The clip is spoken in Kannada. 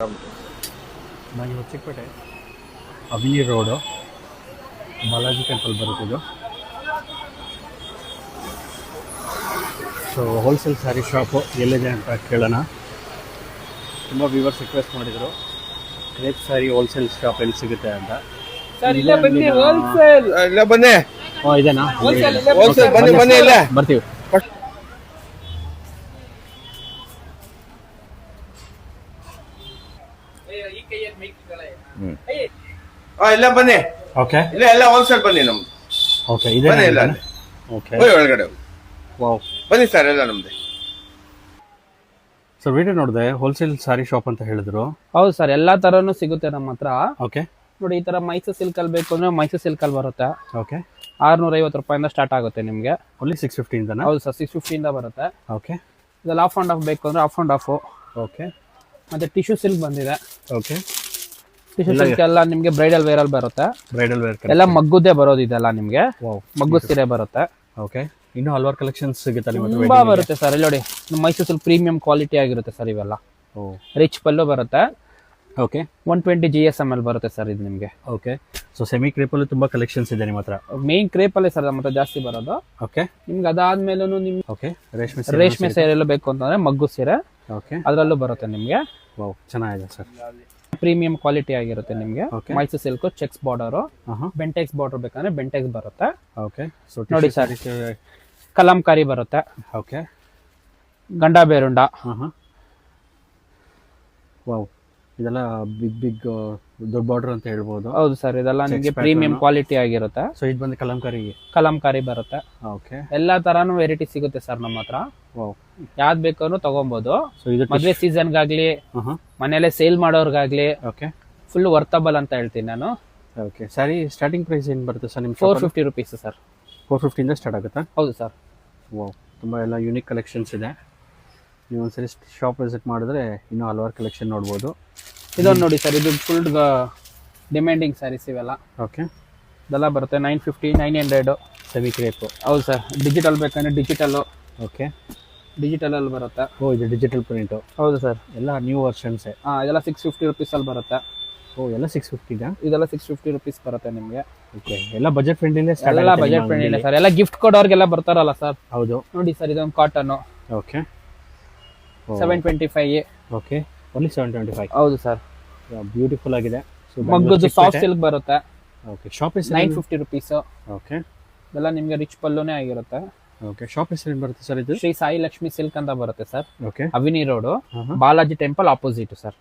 ನಾನು ಚಿಕ್ಕಪೇಟೆ ಅವಿನಿ ರೋಡು ಬಾಲಾಜಿ ಟೆಂಪಲ್ ಬರುತ್ತಿದ್ದು. ಸೊ ಹೋಲ್ಸೇಲ್ ಸ್ಯಾರಿ ಶಾಪು ಎಲ್ಲಿದೆ ಅಂತ ಕೇಳೋಣ. ತುಂಬ ವ್ಯೂವರ್ಸ್ ರಿಕ್ವೆಸ್ಟ್ ಮಾಡಿದರು ಕ್ರೇಪ್ ಸ್ಯಾರಿ ಹೋಲ್ಸೇಲ್ ಶಾಪ್ ಎಲ್ಲಿ ಸಿಗುತ್ತೆ ಅಂತ. ಇದೆನಾ? ಬರ್ತೀವಿ. ಇಲ್ಲ ಬನ್ನಿ. ಓಕೆ, ಇಲ್ಲ ಎಲ್ಲ ಹೋಲ್ಸೇಲ್ ಬನ್ನಿ ನಮ್ದು. ಓಕೆ, ಇದೆ ಇಲ್ಲ ಓಕೆ, ಒಳಗಡೆ ವಾವ್. ಬನ್ನಿ ಸರ್, ಎಲ್ಲ ನಮ್ದೆ. ಸೊ ವಿಡಿಯೋ ನೋಡಿದೆ, ಹೋಲ್ಸೇಲ್ ಸ್ಯಾರಿ ಶಾಪ್ ಅಂತ ಹೇಳಿದ್ರು. ಹೌದು ಸರ್, ಎಲ್ಲಾ ತರನು ಸಿಗುತ್ತೆ ನಮ್ಮ ಹತ್ರ. ಓಕೆ ನೋಡಿ, ಈ ತರ ಮೈಸೂರು ಸಿಲ್ಕ್ ಅಲ್ಲಿ ಬೇಕು ಅಂದ್ರೆ ಮೈಸೂರು ಸಿಲ್ಕ್ ಅಲ್ಲಿ ಬರುತ್ತೆ. ಓಕೆ, 650 ರೂಪಾಯಿಂದ ಸ್ಟಾರ್ಟ್ ಆಗುತ್ತೆ ನಿಮ್ಗೆ. ಓನ್ಲಿ 650 ಇಂದನಾ? ಹೌದು ಸರ್, 650 ಇಂದ ಬರುತ್ತೆ. ಓಕೆ, ಇದ್ರಲ್ಲಿ ಆಫ್ ಅಂಡ್ ಆಫ್ ಬೇಕು ಅಂದ್ರೆ ಆಫ್ ಅಂಡ್ ಆಫ್. ಓಕೆ, ಮತ್ತೆ ಟಿಶ್ಯೂ ಸಿಲ್ಕ್ ಬಂದಿದೆ. ಓಕೆ, ಟಿಶ್ಯೂ ಸಿಲ್ಕ್ ಎಲ್ಲ ನಿಮ್ಗೆ ಬ್ರೈಡಲ್ ವೇರ್ ಅಲ್ಲಿ ಬರುತ್ತೆ. ಬ್ರೈಡಲ್ ವೇರ್ ಎಲ್ಲ ಮಗ್ಗುದೇ ಬರೋದು ಇದೆಲ್ಲ ನಿಮ್ಗೆ. ವಾವ್, ಮಗ್ಗು ಸೀರೆ ಬರುತ್ತೆ. ಓಕೆ, ಇನ್ನೂ ಹಲವಾರು ಕಲೆಕ್ಷನ್ಸ್ ಸಿಗುತ್ತೆ ನಿಮ್ಮ ಹತ್ರ. ತುಂಬಾ ಬರುತ್ತೆ ಸರ್. ಇಲ್ಲಿ ನೋಡಿ, ಮೈಸೂರು ಸಿಲ್ಕ್ ಪ್ರೀಮಿಯಂ ಕ್ವಾಲಿಟಿ ಆಗಿರುತ್ತೆ ಸರ್ ಇವೆಲ್ಲ. ಓ, ರಿಚ್ ಪಲ್ಲು ಬರುತ್ತೆ. ಓಕೆ, 120 GSM ಅಲ್ಲಿ ಬರುತ್ತೆ ಸರ್ ಇದು ನಿಮ್ಗೆ. ಓಕೆ. ಸೊ ಸೆಮಿ ಕ್ರೇಪಲ್ಲೂ ತುಂಬ ಕಲೆಕ್ಷನ್ಸ್ ಇದೆ ನಿಮ್ಮ ಹತ್ರ. ಮೇನ್ ಕ್ರೇಪ್ ಅಲ್ಲೇ ಸರ್ ನಮ್ಮ ಹತ್ರ ಜಾಸ್ತಿ ಬರೋದು. ಓಕೆ, ನಿಮ್ಗೆ ಅದಾದ್ಮೇಲೂ ನಿಮ್ಗೆ ಓಕೆ, ರೇಷ್ಮೆ ಸೀರೆ ಎಲ್ಲ ಬೇಕು ಅಂತಂದ್ರೆ ಮಗ್ಗು ಸೀರೆ ಓಕೆ, ಅದರಲ್ಲೂ ಬರುತ್ತೆ ನಿಮ್ಗೆ. ವಾವ್, ಚೆನ್ನಾಗಿದೆ ಸರ್. ಪ್ರೀಮಿಯಂ ಕ್ವಾಲಿಟಿ ಆಗಿರುತ್ತೆ ನಿಮ್ಗೆ. Okay. Mysuru silk cheques border, Bentex border ಬೇಕಂದ್ರೆ ಬೆಂಟೆಕ್ಸ್ ಬರುತ್ತೆ. ಓಕೆ, ಸೊ ನೋಡಿ ಸರ್, ಕಲಂಕಾರಿ ಬರುತ್ತೆ, ಓಕೆ, ಗಂಡ ಬೇರುಂಡ. ವಾವ್, ಇದೆಲ್ಲ ಬಿಗ್ ದೊಡ್ಡ ಬಾರ್ಡರ್ ಅಂತ ಹೇಳ್ಬೋದು. ಹೌದು ಸರ್, ಇದೆಲ್ಲ ನಿಮ್ಗೆ ಪ್ರೀಮಿಯಂ ಕ್ವಾಲಿಟಿ ಆಗಿರುತ್ತೆ. ಸೊ ಇದು ಬಂದು ಕಲಂಕಾರಿ ಬರುತ್ತೆ. ಓಕೆ, ಎಲ್ಲಾ ತರಾನು ವೆರೈಟಿ ಸಿಗುತ್ತೆ ಸರ್ ನಮ್ಮ ಹತ್ರ. ವಾವ್. ಯಾವ್ದು ಬೇಕಾದ್ರೂ ತಗೋಬಹುದು. ಸೊ ಇದು ಮದ್ವೆ ಸೀಸನ್ಗಾಗ್ಲಿ ಮನೇಲೆ ಸೇಲ್ ಮಾಡೋರ್ಗಾಗ್ಲಿ ಓಕೆ, ಫುಲ್ ವರ್ತಬಲ್ ಅಂತ ಹೇಳ್ತೀನಿ ನಾನು. ಓಕೆ. ಸ್ಯಾರಿ ಸ್ಟಾರ್ಟಿಂಗ್ ಪ್ರೈಸ್ ಏನು ಬರುತ್ತೆ ಸರ್ ನಿಮ್ಮ? 450 ರುಪೀಸ್ ಸರ್. 450 ಇಂದ ಸ್ಟಾರ್ಟ್ ಆಗುತ್ತಾ? ಹೌದು ಸರ್. ವಾವ್, ತುಂಬ ಎಲ್ಲ ಯೂನಿಕ್ ಕಲೆಕ್ಷನ್ಸ್ ಇದೆ. ನೀವು ಒಂದ್ಸರಿ ಶಾಪ್ ವಿಸಿಟ್ ಮಾಡಿದ್ರೆ ಇನ್ನೂ ಹಲವಾರು ಕಲೆಕ್ಷನ್ ನೋಡ್ಬೋದು. ಇದೊಂದು ನೋಡಿ ಸರ್, ಇದು ಫುಲ್ ಡಿಮ್ಯಾಂಡಿಂಗ್ ಸ್ಯಾರೀಸ್ ಇವೆಲ್ಲ. ಓಕೆ, ಇದೆಲ್ಲ ಬರುತ್ತೆ 950, 900. Semi crepe. ಹೌದು ಸರ್. ಡಿಜಿಟಲ್ ಬೇಕಂದ್ರೆ ಡಿಜಿಟಲ್ಲು. ಓಕೆ, ಡಿಜಿಟಲ್ ಅಲ್ಲಿ ಬರುತ್ತೆ. ಓ, ಇದು ಡಿಜಿಟಲ್ ಪ್ರಿಂಟು. ಹೌದು ಸರ್. ಎಲ್ಲ ನ್ಯೂ ವರ್ಷನ್ಸೇ. ಇದೆಲ್ಲ 650 ರುಪೀಸ್ ಅಲ್ಲಿ ಬರುತ್ತೆ. ಓ, ಎಲ್ಲ 650 ಇದೆಲ್ಲ 650 ರುಪೀಸ್ ಬರುತ್ತೆ ನಿಮಗೆ. ಓಕೆ, ಎಲ್ಲ ಬಜೆಟ್ ಫ್ರೆಂಡ್ಲಿನೇ ಸ್ಟಾರ್ಟ್. ಎಲ್ಲ ಬಜೆಟ್ ಫ್ರೆಂಡ್ಲಿ ಸರ್. ಎಲ್ಲ ಗಿಫ್ಟ್ ಕೊಡೋರ್ಗೆಲ್ಲ ಬರ್ತಾರಲ್ಲ ಸರ್. ಹೌದು. ನೋಡಿ ಸರ್, ಇದೊಂದು ಕಾಟನ್. ಓಕೆ, 725. Okay, only 725. ಹೌದು ಸರ್. ಬ್ಯೂಟಿಫುಲ್ ಆಗಿದೆ. ಮಗ್ಗದು ಸಾಫ್ಟ್ ಸಿಲ್ಕ್ ಬರುತ್ತೆ. ಓಕೆ, ಶಾಪ್ ಹೆಸರು 950 ರುಪೀಸ್. ಓಕೆ, ಇದೆಲ್ಲ ನಿಮ್ಗೆ ರಿಚ್ ಪಲ್ಲುನೇ ಆಗಿರುತ್ತೆ. ಓಕೆ, ಶಾಪ್ ಹೆಸರು ಏನು ಬರುತ್ತೆ ಸರ್ ಇದು? ಶ್ರೀ ಸಾಯಿ ಲಕ್ಷ್ಮಿ ಸಿಲ್ಕ್ ಅಂತ ಬರುತ್ತೆ sir. Okay, avenue road, Balaji temple opposite sir.